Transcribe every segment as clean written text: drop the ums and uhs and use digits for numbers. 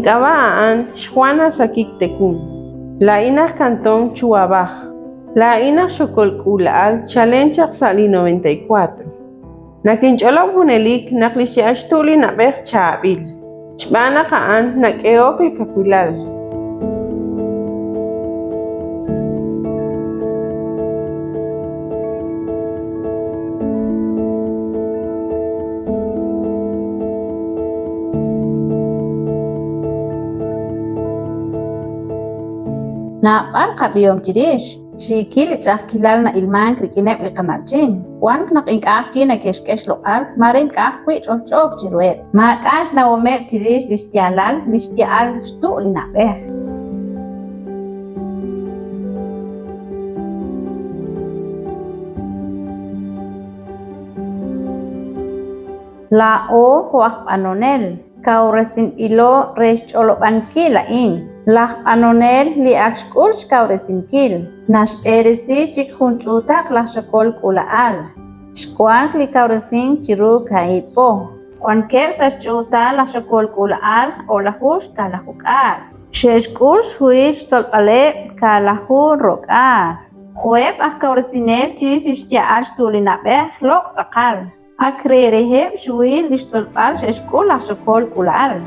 Inkaba'an Juana Sakiktekun. La ina Cantón Chuabaj. La ina Xocolculal Chalenchak Sali 94. Nakincholob hunelik naklishiashtuli nabej chabil. Xbana kaan nakeok likakuilal. Nabal kabiyom chirish. Shikil chakilal na ilman krikinep likanachin. Wan nak inkaki na keshkesh lokal. Marin kakwi chok chirweb. Makash na womep chirish lishtialal lishtial stu linapeh. La o huak anonel. Kauresin ilo resh choloban kilain. Lah anonel li akskul skauresin kil. Nash eresi chik hunchutak la shakol kulaal. Shkuank li kauresin chiru kaipo. Onkep sa shchuta la shakol kulaal o la hush kalahukal. Sheshkush huish solpale kalahu rokal. Hueb ak kauresinel chish ishtiaal shtulinabeh lok takal. Akrereheb shuil lish solpal sheshkul la shakol kulaal.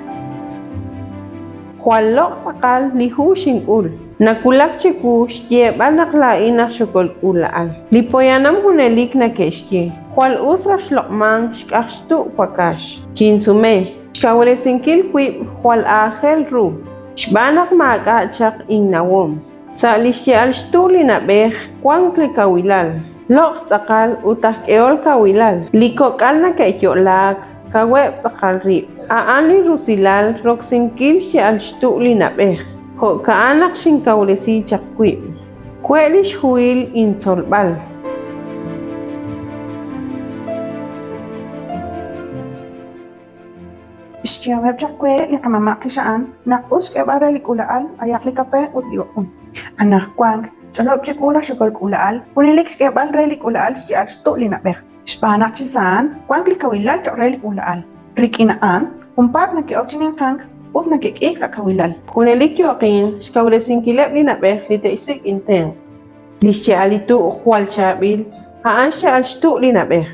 Hualok takal lihu shinkul. Nakulak chikush yeba naklaina xocolculal. Lipoyanam hunelik nakeshye. Hual usra shlokman shkashtu pakash. Kinsume. Shkawresinkil kwib hual ángel ru. Shbanak maagachak innawom. Sa lishye shtuli nabej kwan klikawilal. Lok takal utah keol kawilal. Likokal nakeyolak. Kaweb sakal rib. Aali rusilal roksinkil shial shtuli nabej. Ho kaanak shinkawlesi chakwib. Kwelish huil insolbal. Ishtiameb chakwe likamamaki nakus kebara likulaal ayak likape utliokun. Anak kwang chalob chikula shikol kulaal unilik kebal re likulaal shial shtuli nabej. Shpanak chisan kwang likawilal chokre likulaal. Rikinaan umpag nakiokchinin kang ug nakikik sa kawilal. Hunelik yoqin shkawlesinkileb linabej liteisik inteng. Lishye alitu hual chabil haan shial shtu linabej.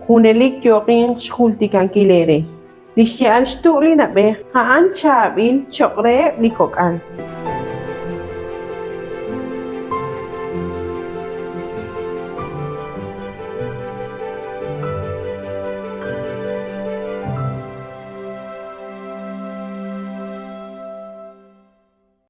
Hunelik yoqin shkultikankilere. Lishye al shtu linabej haan chabil chokre likokal.